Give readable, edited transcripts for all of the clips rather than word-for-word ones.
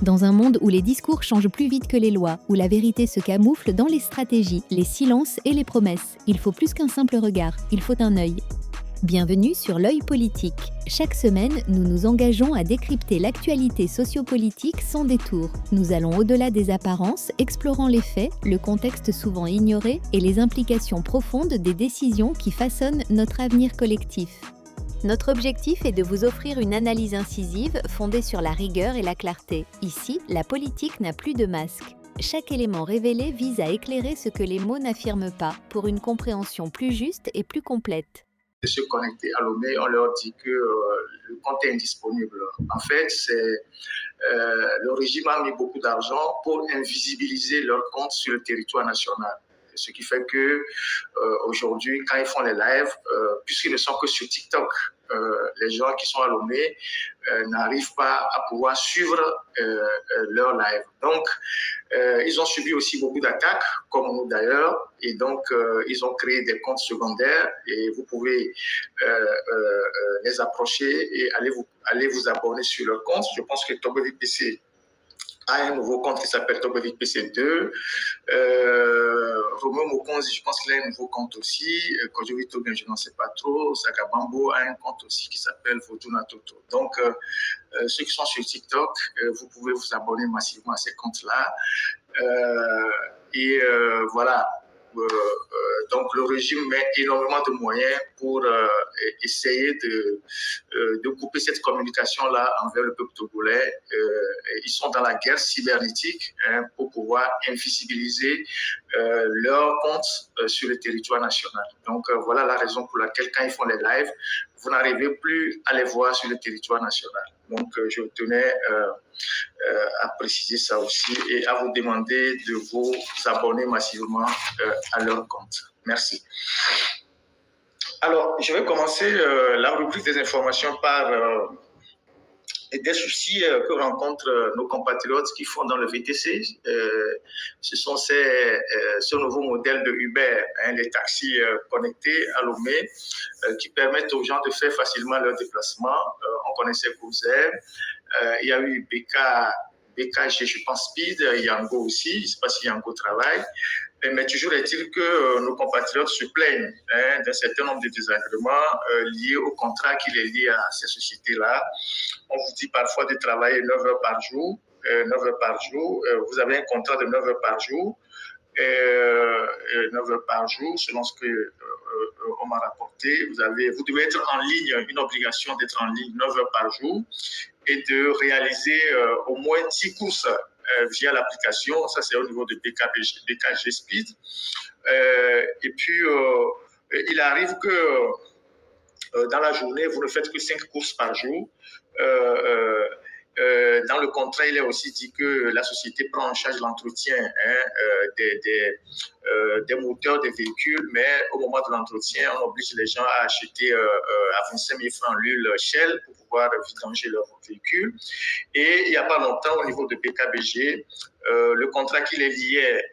Dans un monde où les discours changent plus vite que les lois, où la vérité se camoufle dans les stratégies, les silences et les promesses, il faut plus qu'un simple regard, il faut un œil. Bienvenue sur l'œil politique. Chaque semaine, nous nous engageons à décrypter l'actualité sociopolitique sans détour. Nous allons au-delà des apparences, explorant les faits, le contexte souvent ignoré et les implications profondes des décisions qui façonnent notre avenir collectif. Notre objectif est de vous offrir une analyse incisive fondée sur la rigueur et la clarté. Ici, la politique n'a plus de masque. Chaque élément révélé vise à éclairer ce que les mots n'affirment pas, pour une compréhension plus juste et plus complète. De se connecter à Lomé, on leur dit que le compte est indisponible. En fait, le régime a mis beaucoup d'argent pour invisibiliser leur compte sur le territoire national. Ce qui fait que aujourd'hui, quand ils font les lives, puisqu'ils ne sont que sur TikTok, les gens qui sont à Lomé n'arrivent pas à pouvoir suivre leur live. Donc, ils ont subi aussi beaucoup d'attaques, comme nous d'ailleurs, et donc ils ont créé des comptes secondaires et vous pouvez les approcher et aller vous abonner sur leur compte. Je pense que Togovic PC a un nouveau compte qui s'appelle Togovic PC2. Romain Mokonzi, je pense qu'il a un nouveau compte aussi. Kojovi Togen, je n'en sais pas trop. Sakabambo a un compte aussi qui s'appelle Fortuna Toto. Donc, ceux qui sont sur TikTok, vous pouvez vous abonner massivement à ces comptes-là. Voilà. Donc, le régime met énormément de moyens pour essayer de couper cette communication-là envers le peuple togolais. Ils sont dans la guerre cybernétique pour pouvoir invisibiliser leurs comptes sur le territoire national. Donc, voilà la raison pour laquelle, quand ils font les lives, vous n'arrivez plus à les voir sur le territoire national. Donc, je tenais à préciser ça aussi et à vous demander de vous abonner massivement à leur compte. Merci. Alors, je vais commencer la rubrique des informations par des soucis que rencontrent nos compatriotes qui font dans le VTC. Ce sont ce nouveau modèle de Uber, les taxis connectés à Lomé, qui permettent aux gens de faire facilement leur déplacement. On connaissait Cousin. Il y a eu BKG, je pense, Speed, Yango aussi. Je ne sais pas si Yango travaille. Mais toujours est-il que nos compatriotes se plaignent d'un certain nombre de désagréments liés au contrat qui les lie à ces sociétés-là. On vous dit parfois de travailler 9 heures par jour. 9 heures par jour. Vous avez un contrat de 9 heures par jour. 9 heures par jour, selon ce que on m'a rapporté. Vous devez être en ligne, une obligation d'être en ligne 9 heures par jour et de réaliser au moins 10 courses via l'application. Ça, c'est au niveau de BKG Speed. Et puis, il arrive que dans la journée, vous ne faites que 5 courses par jour. Dans le contrat, il est aussi dit que la société prend en charge l'entretien des moteurs des véhicules, mais au moment de l'entretien, on oblige les gens à acheter à 25 000 francs l'huile Shell pour pouvoir vidanger leur véhicule. Et il n'y a pas longtemps, au niveau de BKBG, le contrat qui les liait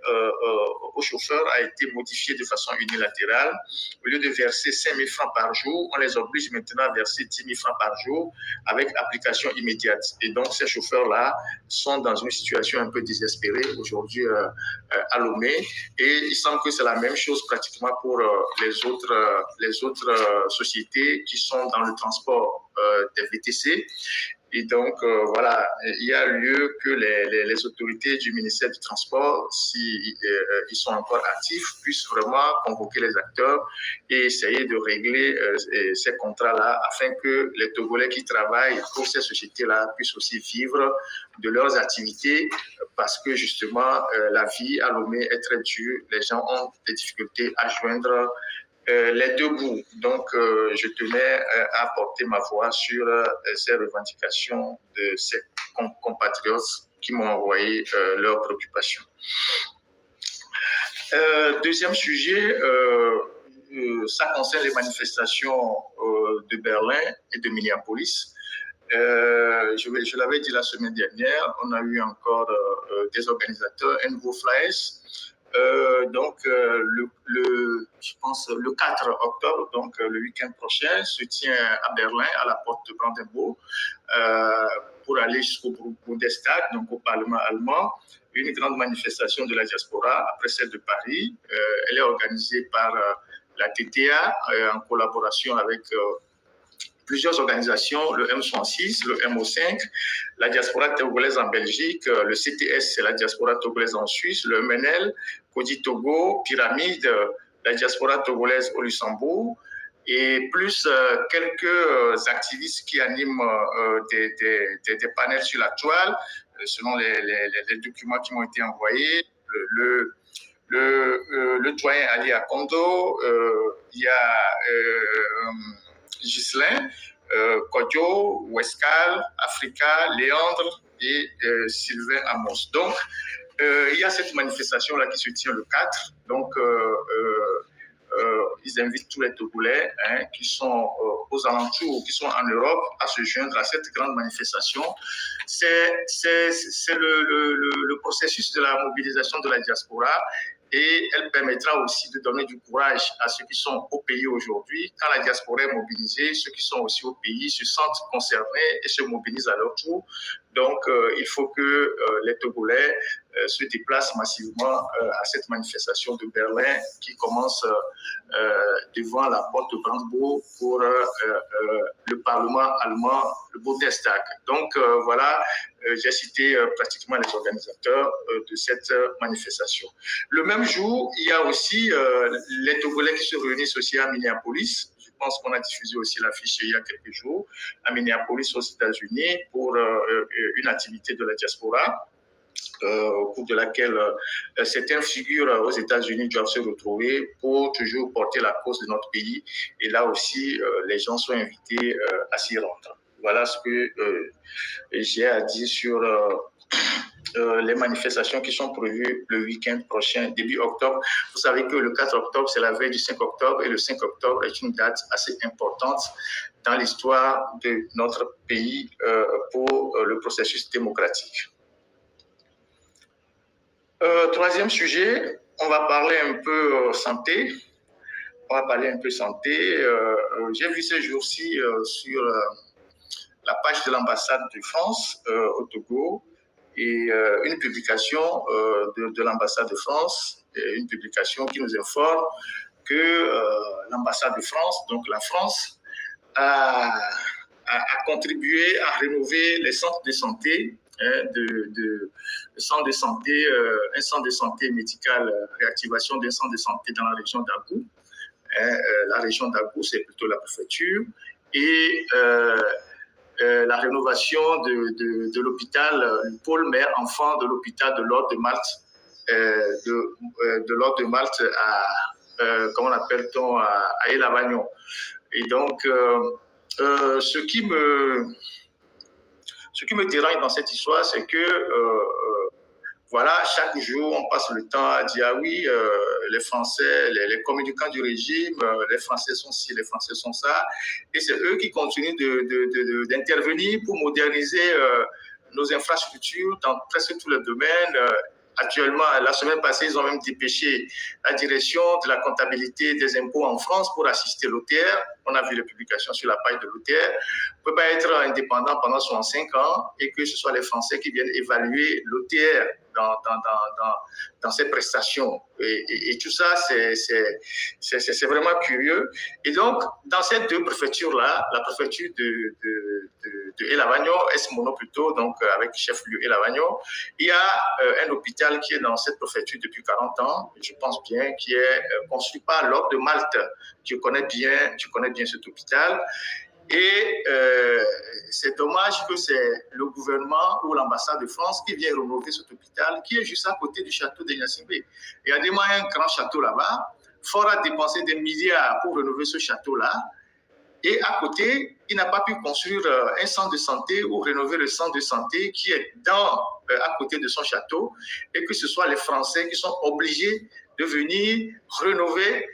aux chauffeurs a été modifié de façon unilatérale. Au lieu de verser 5 000 francs par jour, on les oblige maintenant à verser 10 000 francs par jour avec application immédiate. Et donc, ces chauffeurs-là sont dans une situation un peu désespérée aujourd'hui à Lomé. Et il semble que c'est la même chose pratiquement pour les autres sociétés qui sont dans le transport des VTC. Et donc, voilà, il y a lieu que les autorités du ministère du Transport, s'ils sont encore actifs, puissent vraiment convoquer les acteurs et essayer de régler ces contrats-là afin que les Togolais qui travaillent pour ces sociétés-là puissent aussi vivre de leurs activités parce que justement, la vie à Lomé est très dure. Les gens ont des difficultés à joindre les deux bouts. Donc, je tenais à porter ma voix sur ces revendications de ces compatriotes qui m'ont envoyé leurs préoccupations. Deuxième sujet, ça concerne les manifestations de Berlin et de Minneapolis. Je l'avais dit la semaine dernière, on a eu encore des organisateurs, un nouveau flyers Je pense, le 4 octobre, donc le week-end prochain, se tient à Berlin, à la porte de Brandenburg, pour aller jusqu'au Bundestag, donc au Parlement allemand, une grande manifestation de la diaspora après celle de Paris. Elle est organisée par la TTA en collaboration avec plusieurs organisations, le M66, le MO5, la diaspora togolaise en Belgique, le CTS, c'est la diaspora togolaise en Suisse, le MNL, Codi Togo, Pyramide, la diaspora togolaise au Luxembourg, et plus quelques activistes qui animent des panels sur la toile, selon les documents qui m'ont été envoyés. Le doyen Ali Akondo, il y a Ghislain, Kodjo, Wescal, Africa, Léandre et Sylvain Amos. Donc, il y a cette manifestation-là qui se tient le 4. Donc, ils invitent tous les Togolais qui sont aux alentours, qui sont en Europe, à se joindre à cette grande manifestation. C'est le processus de la mobilisation de la diaspora, et elle permettra aussi de donner du courage à ceux qui sont au pays aujourd'hui. Quand la diaspora est mobilisée, ceux qui sont aussi au pays se sentent concernés et se mobilisent à leur tour. Donc, il faut que les Togolais se déplacent massivement à cette manifestation de Berlin qui commence devant la porte de Brandenburg pour le Parlement allemand, le Bundestag. Donc, voilà, j'ai cité pratiquement les organisateurs de cette manifestation. Le même jour, il y a aussi les Togolais qui se réunissent aussi à Minneapolis. Je pense qu'on a diffusé aussi l'affiche il y a quelques jours, à Minneapolis aux États-Unis, pour une activité de la diaspora, au cours de laquelle certaines figures aux États-Unis doivent se retrouver pour toujours porter la cause de notre pays. Et là aussi, les gens sont invités à s'y rendre. Voilà ce que j'ai à dire sur les manifestations qui sont prévues le week-end prochain, début octobre. Vous savez que le 4 octobre, c'est la veille du 5 octobre, et le 5 octobre est une date assez importante dans l'histoire de notre pays pour le processus démocratique. Troisième sujet, on va parler un peu santé. J'ai vu ces jours-ci sur la page de l'ambassade de France au Togo, et une publication de l'ambassade de France, une publication qui nous informe que l'ambassade de France, donc la France, a contribué à rénover les centres de santé, un centre de santé médical, réactivation d'un centre de santé dans la région d'Agou. La région d'Agou, c'est plutôt la préfecture, et la rénovation de l'hôpital, le pôle mère-enfant de l'hôpital de l'Ordre de Malte, de l'Ordre de Malte comment l'appelle-t-on, à El-Avagnon. Et donc, ce qui me dérange dans cette histoire, c'est que voilà, chaque jour, on passe le temps à dire, ah oui, les Français, les communicants du régime, les Français sont ci, les Français sont ça. Et c'est eux qui continuent d'intervenir pour moderniser nos infrastructures dans presque tous les domaines. Actuellement, la semaine passée, ils ont même dépêché la direction de la comptabilité des impôts en France pour assister l'OTR. On a vu les publications sur la page de l'OTR. On ne peut pas être indépendant pendant 65 ans et que ce soit les Français qui viennent évaluer l'OTR dans ses prestations. Et tout ça, c'est vraiment curieux. Et donc, dans ces deux préfectures-là, la préfecture de El-Avagnon, Est-Mono plutôt, donc avec chef-lieu El-Avagnon, il y a un hôpital qui est dans cette préfecture depuis 40 ans, je pense bien, qui est construit par l'Ordre de Malte. Tu connais bien cet hôpital. Et c'est dommage que c'est le gouvernement ou l'ambassade de France qui vient rénover cet hôpital qui est juste à côté du château de Gnassingbé. Il y a un grand château là-bas. Fort a dépensé des milliards pour rénover ce château-là. Et à côté, il n'a pas pu construire un centre de santé ou rénover le centre de santé qui est à côté de son château, et que ce soit les Français qui sont obligés de venir rénover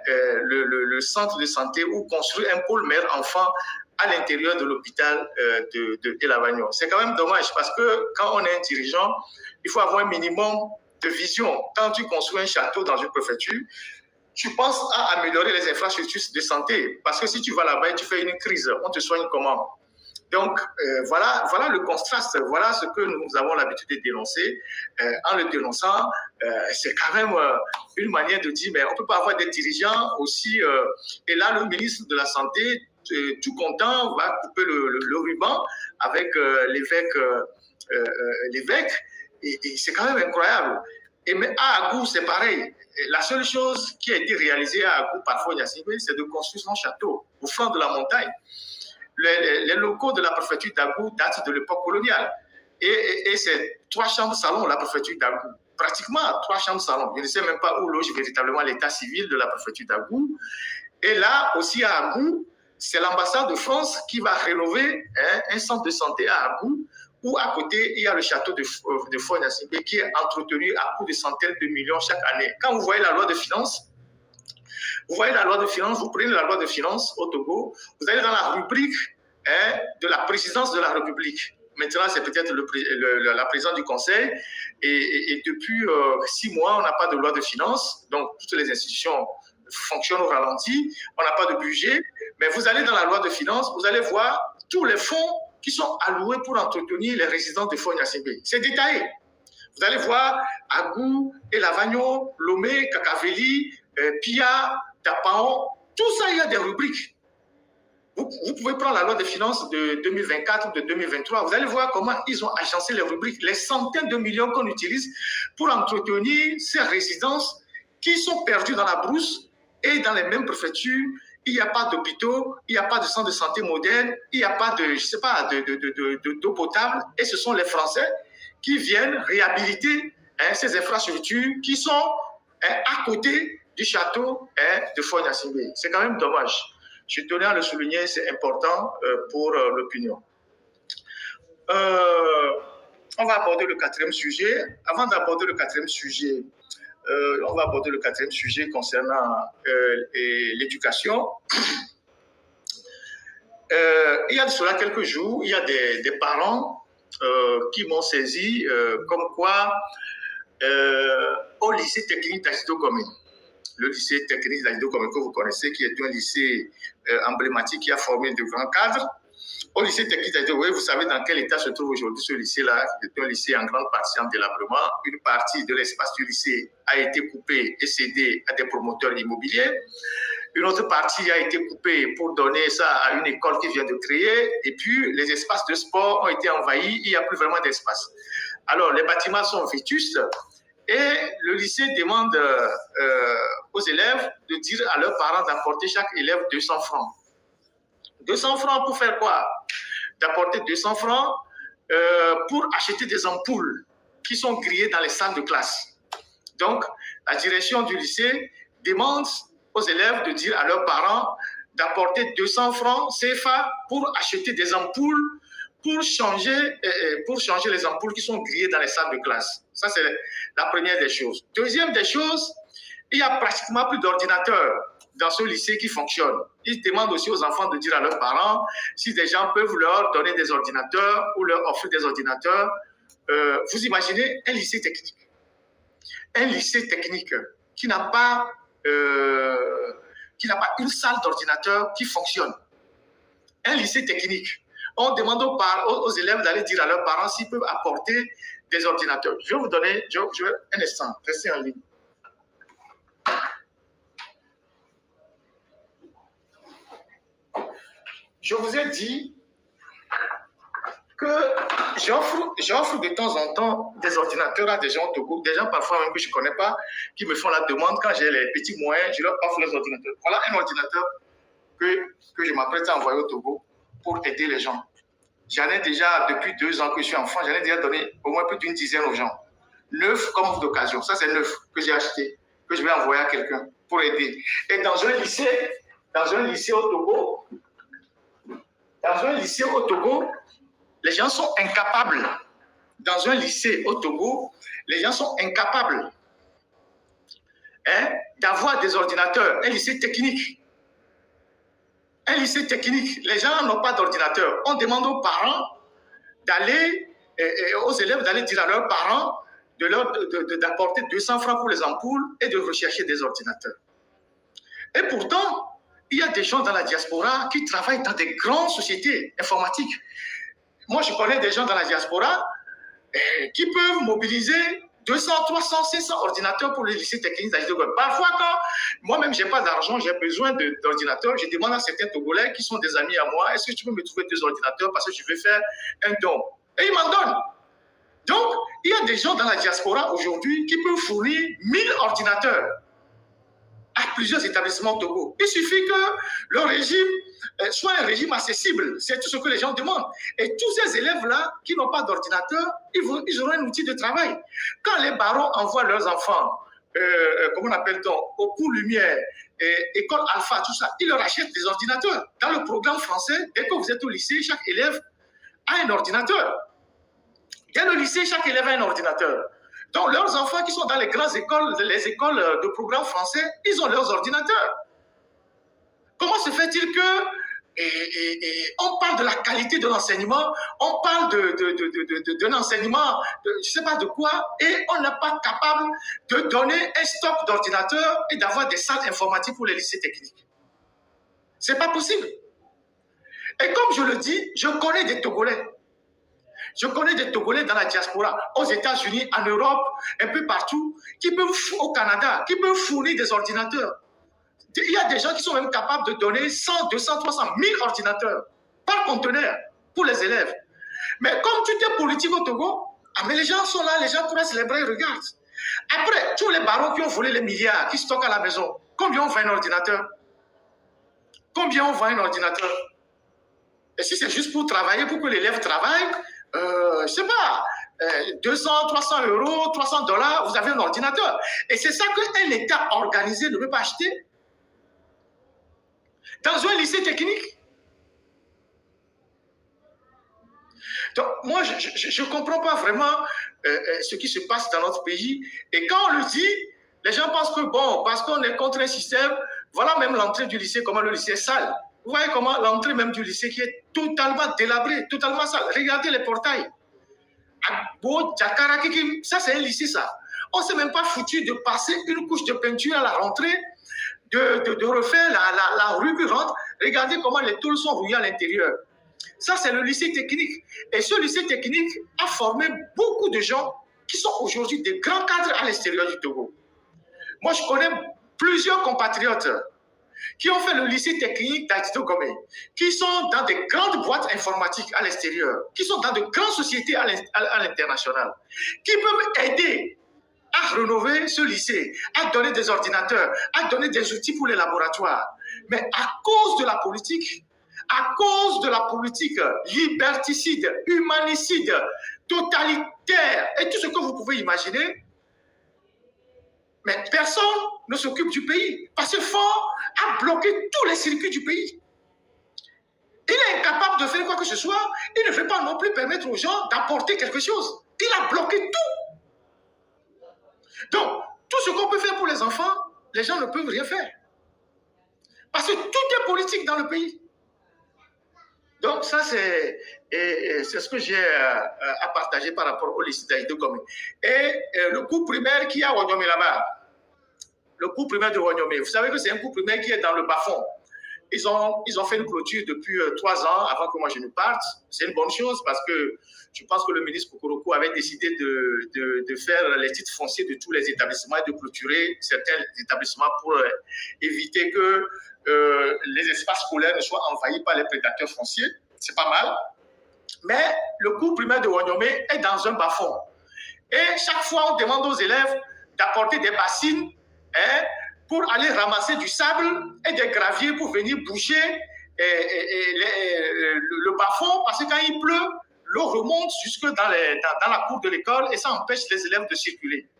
le centre de santé ou construire un pôle mère-enfant à l'intérieur de l'hôpital de El-Avagnon. C'est quand même dommage parce que quand on est un dirigeant, il faut avoir un minimum de vision. Quand tu construis un château dans une préfecture, tu penses à améliorer les infrastructures de santé. Parce que si tu vas là-bas et tu fais une crise, on te soigne comment? Donc, voilà le contraste, voilà ce que nous avons l'habitude de dénoncer. En le dénonçant, c'est quand même une manière de dire, mais on ne peut pas avoir des dirigeants aussi. Et là, le ministre de la Santé, tout content, va couper le ruban avec l'évêque. Et c'est quand même incroyable. Et mais à Agou, c'est pareil. La seule chose qui a été réalisée à Agou par Fonia Singbe, c'est de construire son château au flanc de la montagne. Les locaux de la préfecture d'Agou datent de l'époque coloniale. Et c'est 3 chambres salons, la préfecture d'Agou. Pratiquement 3 chambres salons. Je ne sais même pas où loge véritablement l'état civil de la préfecture d'Agou. Et là, aussi à Agou, c'est l'ambassade de France qui va rénover un centre de santé à Agou, où à côté, il y a le château de Fonia Singbe qui est entretenu à coût de centaines de millions chaque année. Quand vous voyez la loi de finances, vous voyez la loi de finances, vous prenez la loi de finances au Togo, vous allez dans la rubrique de la présidence de la République. Maintenant, c'est peut-être la présidence du Conseil. Et depuis 6 mois, on n'a pas de loi de finances. Donc, toutes les institutions fonctionnent au ralenti. On n'a pas de budget. Mais vous allez dans la loi de finances, vous allez voir tous les fonds qui sont alloués pour entretenir les résidences de Fonia Singbe. C'est détaillé. Vous allez voir Agou, Elavagno, Lomé, Kakaveli, Pia, Tapaon, tout ça, il y a des rubriques. Vous pouvez prendre la loi des finances de 2024 ou de 2023. Vous allez voir comment ils ont agencé les rubriques, les centaines de millions qu'on utilise pour entretenir ces résidences qui sont perdues dans la brousse et dans les mêmes préfectures. Il n'y a pas d'hôpitaux, il n'y a pas de centre de santé moderne, il n'y a pas de, je sais pas, d'eau potable. Et ce sont les Français qui viennent réhabiliter ces infrastructures qui sont à côté du château de Fonia Singbe. C'est quand même dommage. Je tenais à le souligner, c'est important pour l'opinion. On va aborder le 4e sujet. Avant d'aborder le 4e sujet, on va aborder le 4e sujet concernant l'éducation. Il y a de cela quelques jours, il y a des parents qui m'ont saisi comme quoi au lycée technique d'Agido-Gomé, le lycée technique d'Agido-Gomé que vous connaissez, qui est un lycée emblématique qui a formé de grands cadres. Au lycée technique d'Agido-Gomé, vous savez dans quel état se trouve aujourd'hui ce lycée-là. C'est un lycée en grande partie en délabrement. Une partie de l'espace du lycée a été coupée et cédée à des promoteurs immobiliers. Une autre partie a été coupée pour donner ça à une école qui vient de créer. Et puis, les espaces de sport ont été envahis. Il n'y a plus vraiment d'espace. Alors, les bâtiments sont vétustes. Et le lycée demande aux élèves de dire à leurs parents d'apporter chaque élève 200 francs. 200 francs pour faire quoi? D'apporter 200 francs pour acheter des ampoules qui sont grillées dans les salles de classe. Donc, la direction du lycée demande aux élèves de dire à leurs parents d'apporter 200 francs CFA pour acheter des ampoules pour changer les ampoules qui sont grillées dans les salles de classe. Ça, c'est la première des choses. Deuxième des choses, il n'y a pratiquement plus d'ordinateurs dans ce lycée qui fonctionne. Ils demandent aussi aux enfants de dire à leurs parents si des gens peuvent leur donner des ordinateurs ou leur offrir des ordinateurs. Vous imaginez un lycée technique. Un lycée technique qui n'a pas une salle d'ordinateur qui fonctionne. Un lycée technique. On demande aux élèves d'aller dire à leurs parents s'ils peuvent apporter des ordinateurs. Je vais vous donner un instant. Restez en ligne. Je vous ai dit que j'offre de temps en temps des ordinateurs à des gens au Togo, des gens parfois même que je ne connais pas, qui me font la demande. Quand j'ai les petits moyens, je leur offre les ordinateurs. Voilà un ordinateur que je m'apprête à envoyer au Togo pour aider les gens. J'en ai déjà, depuis 2 ans que je suis enfant, j'en ai déjà donné au moins plus d'une dizaine aux gens. 9 comme d'occasion. Ça, c'est 9 que j'ai acheté, que je vais envoyer à quelqu'un pour aider. Et dans un lycée au Togo, les gens sont incapables. Dans un lycée au Togo, les gens sont incapables d'avoir des ordinateurs. Un lycée technique. Un lycée technique, les gens n'ont pas d'ordinateur. On demande aux parents aux élèves d'aller dire à leurs parents d'apporter 200 francs pour les ampoules et de rechercher des ordinateurs. Et pourtant, il y a des gens dans la diaspora qui travaillent dans des grandes sociétés informatiques. Moi, je connais des gens dans la diaspora qui peuvent mobiliser 200, 300, 500 ordinateurs pour les lycées techniques d'Aïdogol. Parfois, quand moi-même, je n'ai pas d'argent, j'ai besoin d'ordinateurs, je demande à certains Togolais qui sont des amis à moi, est-ce que tu peux me trouver 2 ordinateurs parce que je vais faire un don? Et ils m'en donnent. Donc, il y a des gens dans la diaspora aujourd'hui qui peuvent fournir 1000 ordinateurs à plusieurs établissements au Togo. Il suffit que le régime soit un régime accessible. C'est tout ce que les gens demandent. Et tous ces élèves-là qui n'ont pas d'ordinateur, ils auront un outil de travail. Quand les barons envoient leurs enfants, comment on appelle-t-on, au cours Lumière, école Alpha, tout ça, ils leur achètent des ordinateurs. Dans le programme français, dès que vous êtes au lycée, chaque élève a un ordinateur. Dès le lycée, chaque élève a un ordinateur. Donc, leurs enfants qui sont dans les grandes écoles, les écoles de programme français, ils ont leurs ordinateurs. Comment se fait-il que on parle de la qualité de l'enseignement, on parle d'un enseignement, je ne sais pas de quoi, et on n'est pas capable de donner un stock d'ordinateurs et d'avoir des salles informatiques pour les lycées techniques? Ce n'est pas possible. Et comme je le dis, je connais des Togolais. Je connais des Togolais dans la diaspora, aux États-Unis, en Europe, un peu partout, qui peuvent, au Canada, qui peuvent fournir des ordinateurs. Il y a des gens qui sont même capables de donner 100, 200, 300, 1000 ordinateurs par conteneur pour les élèves. Mais comme tout est politique au Togo, mais les gens sont là, les gens croisent les bras et regardent. Après, tous les barons qui ont volé les milliards, qui stockent à la maison, combien on vend un ordinateur? Combien on vend un ordinateur? Et si c'est juste pour travailler, pour que l'élève travaille, je ne sais pas, 200, 300 euros, 300 $, vous avez un ordinateur. Et c'est ça qu'un État organisé ne peut pas acheter. Dans un lycée technique. Donc, moi, je ne comprends pas vraiment ce qui se passe dans notre pays. Et quand on le dit, les gens pensent que, bon, parce qu'on est contre un système, voilà même l'entrée du lycée, comment le lycée est sale. Vous voyez comment l'entrée même du lycée qui est totalement délabrée, totalement sale. Regardez les portails. Ça, c'est un lycée, ça. On ne s'est même pas foutu de passer une couche de peinture à la rentrée, de refaire la rue qui rentre. Regardez comment les tôles sont rouillées à l'intérieur. Ça, c'est le lycée technique. Et ce lycée technique a formé beaucoup de gens qui sont aujourd'hui des grands cadres à l'extérieur du Togo. Moi, je connais plusieurs compatriotes qui ont fait le lycée technique d'Adito Gomé, qui sont dans des grandes boîtes informatiques à l'extérieur, qui sont dans de grandes sociétés à l'international, qui peuvent aider à rénover ce lycée, à donner des ordinateurs, à donner des outils pour les laboratoires. Mais à cause de la politique liberticide, humanicide, totalitaire et tout ce que vous pouvez imaginer, mais personne ne s'occupe du pays parce que Faure a bloqué tous les circuits du pays. Il est incapable de faire quoi que ce soit. Il ne veut pas non plus permettre aux gens d'apporter quelque chose. Il a bloqué tout. Donc, tout ce qu'on peut faire pour les enfants, les gens ne peuvent rien faire. Parce que tout est politique dans le pays. Donc, ça, c'est ce que j'ai à partager par rapport au lycée d'Aïdo Gomé. Et le cours primaire qui est à Wanyomé là-bas, le cours primaire de Wanyomé, vous savez que c'est un cours primaire qui est dans le bas-fond. Ils ont fait une clôture depuis 3 ans avant que moi je ne parte. C'est une bonne chose parce que je pense que le ministre Kokoroko avait décidé de faire les titres fonciers de tous les établissements et de clôturer certains établissements pour éviter que les espaces scolaires ne soient envahis par les prédateurs fonciers. C'est pas mal. Mais le cours primaire de Wanyomé est dans un bas-fond. Et chaque fois, on demande aux élèves d'apporter des bassines pour aller ramasser du sable et des graviers pour venir boucher le bas-fond, parce que quand il pleut, l'eau remonte jusque dans la cour de l'école et ça empêche les élèves de circuler.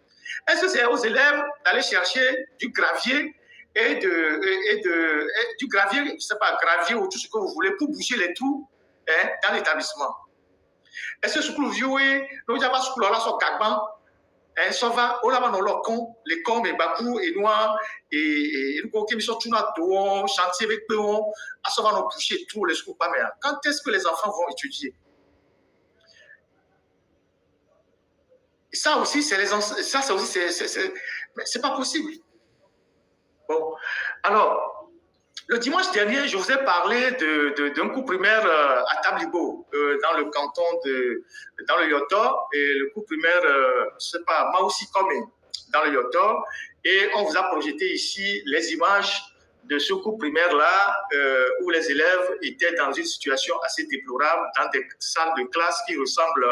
Est-ce que c'est aux élèves d'aller chercher du gravier du gravier, je ne sais pas, gravier ou tout ce que vous voulez pour boucher les trous dans l'établissement? Est-ce que ce que vous voyez, nous avons ce que là sur Kagban, ça va, on a les cons, les bakous et noirs, et nous qui sont tout dans chantier avec peon, à ça va nous boucher tout les scouts pas mais quand est-ce que les enfants vont étudier? Ça aussi, c'est pas possible. Bon, alors, le dimanche dernier, je vous ai parlé d'un coup primaire à Tablibo, dans le canton dans le Yoto, et le coup primaire, je sais pas, Maousi Kome, dans le Yoto, et on vous a projeté ici les images de ce cours primaire-là, où les élèves étaient dans une situation assez déplorable, dans des salles de classe qui ressemblent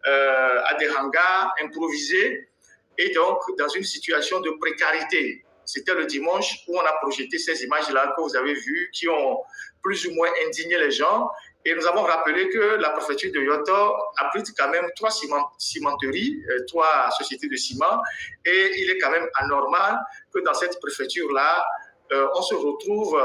à des hangars improvisés, et donc dans une situation de précarité. C'était le dimanche où on a projeté ces images-là que vous avez vues, qui ont plus ou moins indigné les gens. Et nous avons rappelé que la préfecture de Yoto abrite quand même 3 cimenteries, 3 sociétés de ciment. Et il est quand même anormal que dans cette préfecture-là, on se retrouve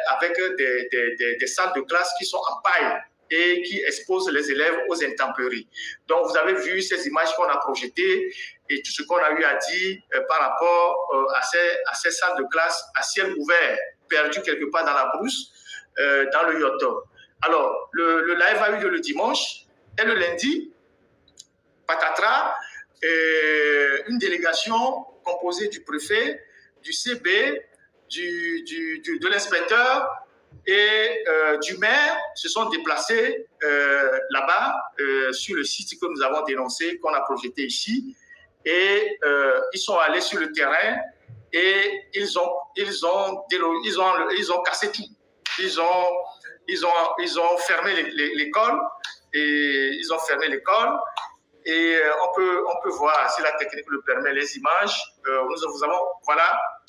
avec des salles de classe qui sont en paille et qui exposent les élèves aux intempéries. Donc, vous avez vu ces images qu'on a projetées et tout ce qu'on a eu à dire par rapport à ces salles de classe à ciel ouvert, perdues quelque part dans la brousse, dans le Yoto. Alors, le live a eu lieu le dimanche et le lundi, patatras, une délégation composée du préfet, du CB, de l'inspecteur et du maire se sont déplacés là-bas sur le site que nous avons dénoncé, qu'on a projeté ici, et ils sont allés sur le terrain et ils ont cassé tout. Ils ont fermé l'école et ils ont fermé l'école. Et on peut voir, si la technique le permet, les images.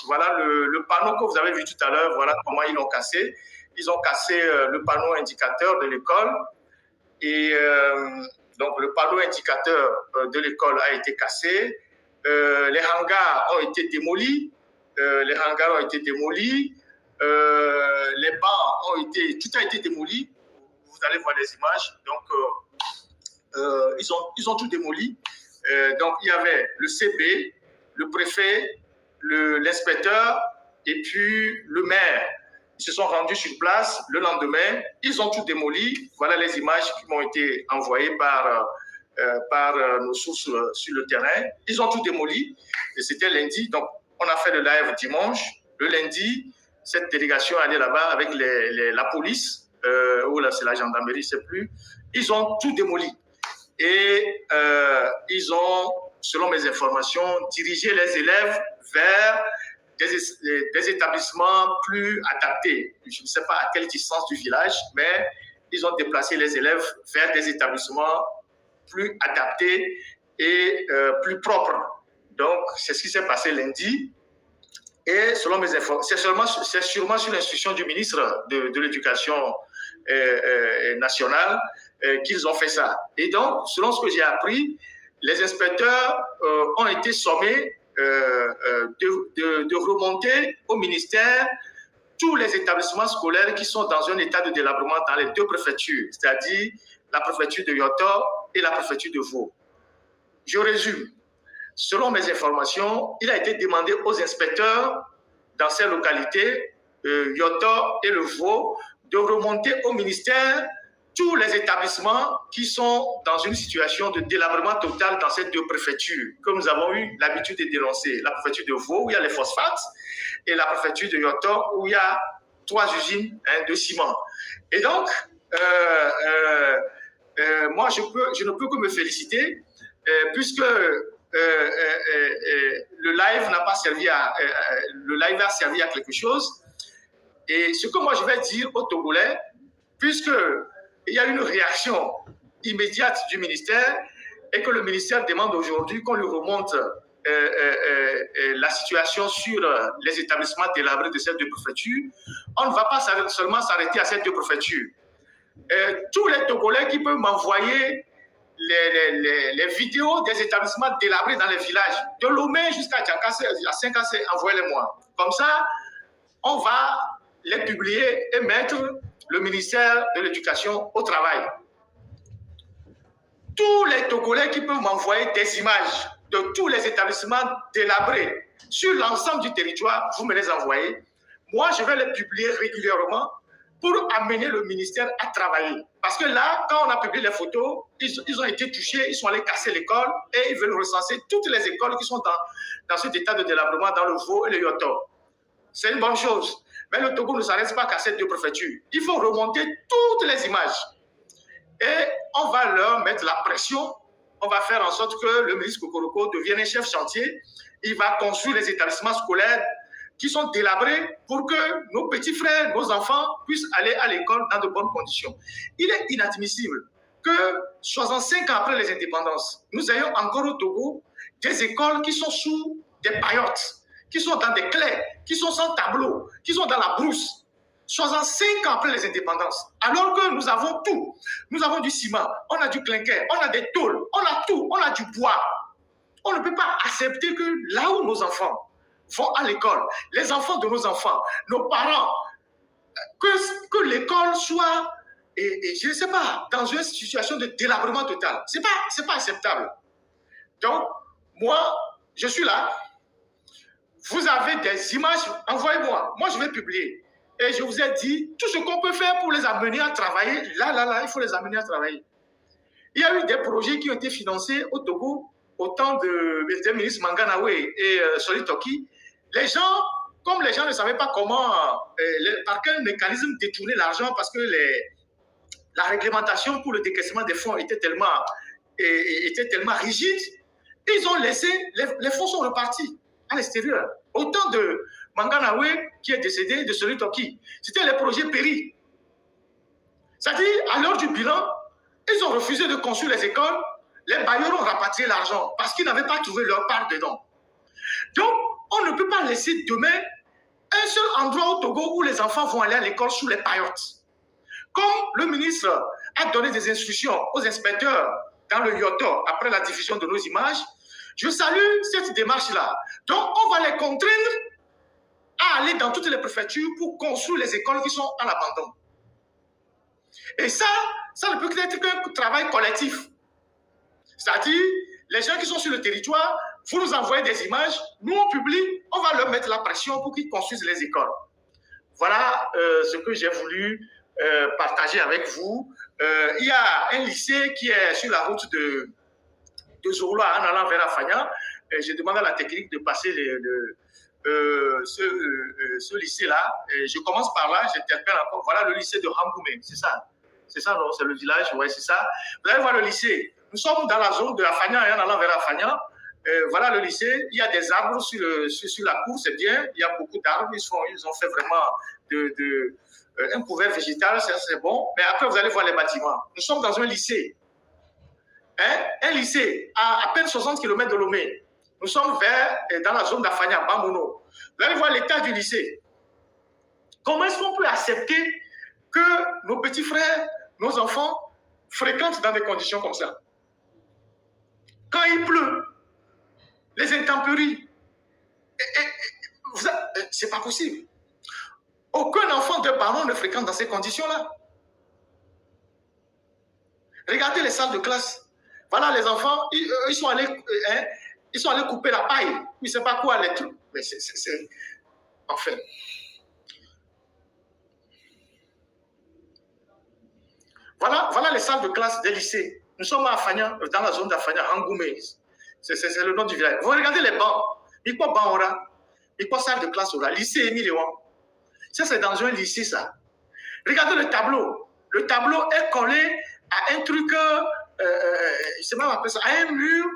Voilà le panneau que vous avez vu tout à l'heure, voilà comment ils l'ont cassé. Ils ont cassé le panneau indicateur de l'école. Et donc, le panneau indicateur de l'école a été cassé. Les hangars ont été démolis. Les bancs tout a été démoli. Vous allez voir les images. Donc, ils ont tout démoli. Donc, il y avait le CB, le préfet, l'inspecteur et puis le maire. Ils se sont rendus sur place le lendemain. Ils ont tout démoli. Voilà les images qui m'ont été envoyées par nos sources sur le terrain. Ils ont tout démoli. Et c'était lundi. Donc, on a fait le live dimanche. Le lundi, cette délégation allait là-bas avec la police, ou là, c'est la gendarmerie, je ne sais plus. Ils ont tout démoli. Et ils ont, selon mes informations, dirigé les élèves vers des établissements plus adaptés. Je ne sais pas à quelle distance du village, mais ils ont déplacé les élèves vers des établissements plus adaptés et plus propres. Donc, c'est ce qui s'est passé lundi. Et selon mes informations, c'est sûrement sur l'instruction du ministre de l'Éducation nationale qu'ils ont fait ça. Et donc, selon ce que j'ai appris, les inspecteurs ont été sommés de remonter au ministère tous les établissements scolaires qui sont dans un état de délabrement dans les 2 préfectures, c'est-à-dire la préfecture de Yoto et la préfecture de Vaud. Je résume. Selon mes informations, il a été demandé aux inspecteurs dans ces localités, Yoto et le Vaud, de remonter au ministère tous les établissements qui sont dans une situation de délabrement total dans ces 2 préfectures, que nous avons eu l'habitude de dénoncer. La préfecture de Vaud, où il y a les phosphates, et la préfecture de Yoto, où il y a 3 usines de ciment. Et donc, moi, je ne peux que me féliciter, puisque le live n'a pas servi le live a servi à quelque chose. Et ce que moi je vais dire aux Togolais, puisqu'il y a une réaction immédiate du ministère et que le ministère demande aujourd'hui qu'on lui remonte la situation sur les établissements délabrés de ces 2 préfectures, on ne va pas seulement s'arrêter à ces 2 préfectures. Tous les Togolais qui peuvent m'envoyer les vidéos des établissements délabrés dans les villages, de Lomé jusqu'à Djakassé, à Saint-Cassé, envoyez-les-moi. Comme ça, on va les publier et mettre le ministère de l'Éducation au travail. Tous les Togolais qui peuvent m'envoyer des images de tous les établissements délabrés sur l'ensemble du territoire, vous me les envoyez. Moi, je vais les publier régulièrement pour amener le ministère à travailler. Parce que là, quand on a publié les photos, ils ont été touchés, ils sont allés casser l'école et ils veulent recenser toutes les écoles qui sont dans cet état de délabrement dans le Vaud et le Yoto. C'est une bonne chose. Mais le Togo ne s'arrête pas qu'à ces deux préfectures. Il faut remonter toutes les images. Et on va leur mettre la pression. On va faire en sorte que le ministre Kokoroko devienne un chef chantier. Il va construire les établissements scolaires qui sont délabrés pour que nos petits frères, nos enfants puissent aller à l'école dans de bonnes conditions. Il est inadmissible que 65 ans après les indépendances, nous ayons encore au Togo des écoles qui sont sous des paillotes, qui sont dans des clairs, qui sont sans tableau, qui sont dans la brousse. 65 ans après les indépendances, alors que nous avons tout. Nous avons du ciment, on a du clinker, on a des tôles, on a tout, on a du bois. On ne peut pas accepter que là où nos enfants vont à l'école, les enfants de nos enfants, nos parents, que l'école soit, et je ne sais pas, dans une situation de délabrement total. Ce n'est pas acceptable. Donc, moi, je suis là. Vous avez des images, envoyez-moi. Moi, je vais publier. Et je vous ai dit, tout ce qu'on peut faire pour les amener à travailler, là, il faut les amener à travailler. Il y a eu des projets qui ont été financés au Togo, au temps des ministres Manganawe et Soli Toki. Les gens, comme les gens ne savaient pas comment, par quel mécanisme détourner l'argent, parce que la réglementation pour le décaissement des fonds était tellement rigide, ils ont laissé, les fonds sont repartis à l'extérieur. Au temps de Manganawe, qui est décédé, de Soli Toki, c'était les projets péris. C'est-à-dire, à l'heure du bilan, ils ont refusé de construire les écoles, les bailleurs ont rapatrié l'argent parce qu'ils n'avaient pas trouvé leur part dedans. Donc, on ne peut pas laisser demain un seul endroit au Togo où les enfants vont aller à l'école sous les paillotes. Comme le ministre a donné des instructions aux inspecteurs dans le Yoto après la diffusion de nos images, je salue cette démarche-là. Donc, on va les contraindre à aller dans toutes les préfectures pour construire les écoles qui sont à l'abandon. Et ça ne peut être qu'un travail collectif. C'est-à-dire, les gens qui sont sur le territoire, vous nous envoyez des images, nous on publie, on va leur mettre la pression pour qu'ils construisent les écoles. Voilà ce que j'ai voulu partager avec vous. Il y a un lycée qui est sur la route de Zoroa en allant vers Afanya. J'ai demandé à la technique de passer ce lycée-là. Je commence par là, j'interpelle encore. Voilà le lycée de Hamboumé, c'est ça. C'est ça, non? C'est le village, oui, c'est ça. Vous allez voir le lycée. Nous sommes dans la zone de Afanya et en allant vers Afanya. Voilà le lycée. Il y a des arbres sur la cour, c'est bien. Il y a beaucoup d'arbres. Ils ont fait vraiment un couvert végétal, c'est bon. Mais après, vous allez voir les bâtiments. Nous sommes dans un lycée. Un lycée à peine 60 km de Lomé. Nous sommes dans la zone d'Afanya, Bamono. Vous allez voir l'état du lycée. Comment est-ce qu'on peut accepter que nos petits frères, nos enfants fréquentent dans des conditions comme ça? Quand il pleut, les intempéries, c'est pas possible. Aucun enfant de parents ne fréquente dans ces conditions-là. Regardez les salles de classe. Voilà les enfants, ils sont allés couper la paille. Ils ne savent pas quoi les trucs. Mais c'est... Enfin... Voilà les salles de classe des lycées. Nous sommes à Afanya, dans la zone d'Afanya, Hangoumé. C'est le nom du village. Vous regardez les bancs. Il y a banc aura. Il y a salle de classe aura. Lycée Émile Léon. Ça, c'est dans un lycée, ça. Regardez le tableau. Le tableau est collé à un truc, je sais même appeler ça, à un mur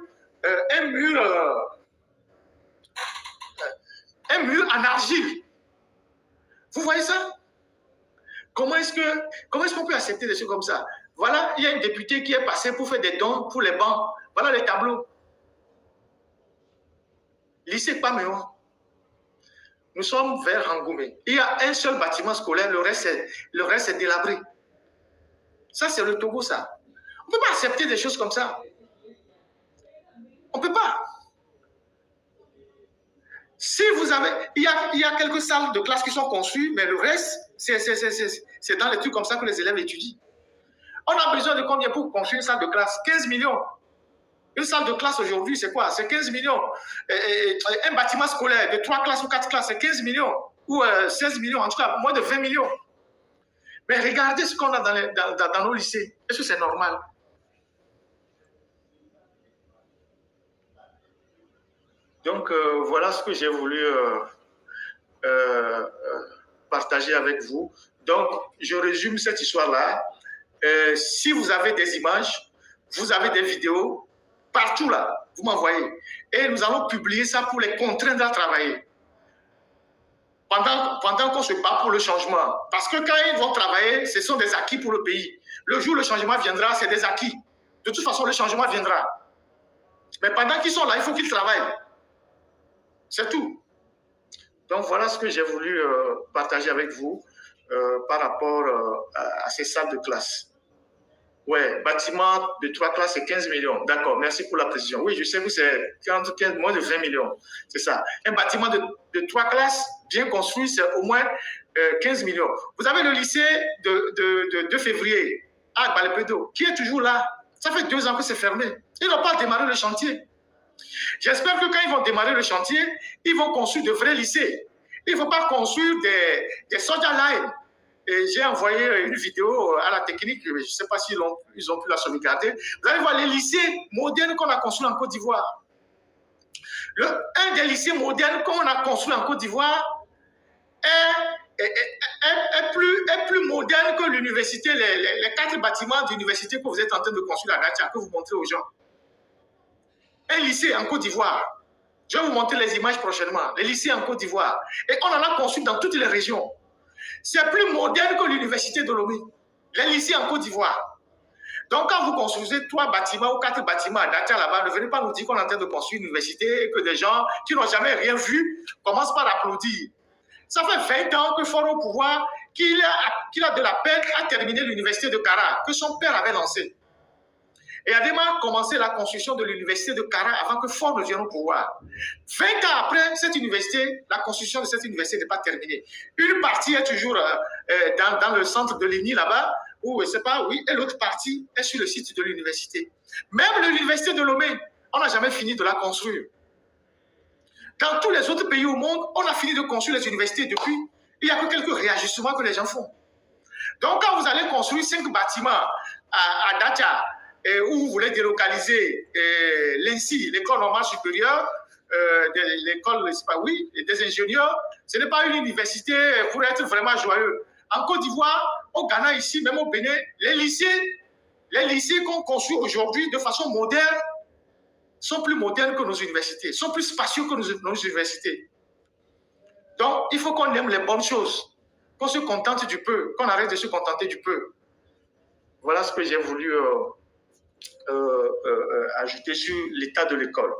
en argile. Vous voyez ça? Comment est-ce qu'on peut accepter des choses comme ça? Voilà, il y a une députée qui est passée pour faire des dons pour les bancs. Voilà les tableaux. Lycée Paméon. Nous sommes vers Hangoumé. Il y a un seul bâtiment scolaire, le reste est délabré. Ça, c'est le Togo, ça. On ne peut pas accepter des choses comme ça. On ne peut pas. Si vous avez... Il y a quelques salles de classe qui sont conçues, mais le reste, c'est dans les trucs comme ça que les élèves étudient. On a besoin de combien pour construire une salle de classe? 15 millions. Une salle de classe aujourd'hui, c'est quoi? C'est 15 millions. Un bâtiment scolaire de 3 classes ou 4 classes, c'est 15 millions. Ou 16 millions, en tout cas, moins de 20 millions. Mais regardez ce qu'on a dans nos lycées. Est-ce que c'est normal? Donc, voilà ce que j'ai voulu partager avec vous. Donc, je résume cette histoire-là. Si vous avez des images, vous avez des vidéos, partout là, vous m'envoyez. Et nous allons publier ça pour les contraindre à travailler. Pendant qu'on se bat pour le changement. Parce que quand ils vont travailler, ce sont des acquis pour le pays. Le jour où le changement viendra, c'est des acquis. De toute façon, le changement viendra. Mais pendant qu'ils sont là, il faut qu'ils travaillent. C'est tout. Donc, voilà ce que j'ai voulu partager avec vous par rapport à ces salles de classe. Ouais, bâtiment de 3 classes, c'est 15 millions. D'accord, merci pour la précision. Oui, je sais que c'est moins de 20 millions. C'est ça. Un bâtiment de 3 classes bien construit, c'est au moins 15 millions. Vous avez le lycée de 2 février à Balpedo, qui est toujours là. Ça fait 2 ans que c'est fermé. Ils n'ont pas démarré le chantier. J'espère que quand ils vont démarrer le chantier, ils vont construire de vrais lycées. Il ne faut pas construire des soldats line. Et j'ai envoyé une vidéo à la technique, je ne sais pas s'ils ont pu la sauvegarder. Vous allez voir les lycées modernes qu'on a construits en Côte d'Ivoire. Un des lycées modernes qu'on a construit en Côte d'Ivoire est plus moderne que l'université, les 4 bâtiments d'université que vous êtes en train de construire à Datia, que vous montrez aux gens. Un lycée en Côte d'Ivoire. Je vais vous montrer les images prochainement. Les lycées en Côte d'Ivoire. Et on en a construit dans toutes les régions. C'est plus moderne que l'université de Lomé. Les lycées en Côte d'Ivoire. Donc, quand vous construisez 3 bâtiments ou 4 bâtiments à Datia là-bas, ne venez pas nous dire qu'on est en train de construire une université et que des gens qui n'ont jamais rien vu commencent par applaudir. Ça fait 20 ans que Fort au pouvoir, qu'il a de la peine à terminer l'université de Kara, que son père avait lancée. Et Adema a commencé la construction de l'université de Kara avant que Ford ne vienne au pouvoir. 20 ans après, cette université, la construction de cette université n'est pas terminée. Une partie est toujours dans le centre de l'ENI là-bas, ou c'est pas, oui, et l'autre partie est sur le site de l'université. Même l'université de Lomé, on n'a jamais fini de la construire. Dans tous les autres pays au monde, on a fini de construire les universités depuis. Il n'y a que quelques réajustements que les gens font. Donc, quand vous allez construire 5 bâtiments à Datia, où vous voulez délocaliser l'INSI, l'école normale supérieure, l'école, oui, des ingénieurs, ce n'est pas une université pour être vraiment joyeux. En Côte d'Ivoire, au Ghana, ici, même au Bénin, les lycées qu'on construit aujourd'hui de façon moderne sont plus modernes que nos universités, sont plus spacieux que nos universités. Donc, il faut qu'on aime les bonnes choses, qu'on se contente du peu, qu'on arrête de se contenter du peu. Voilà ce que j'ai voulu ajouter sur l'état de l'école.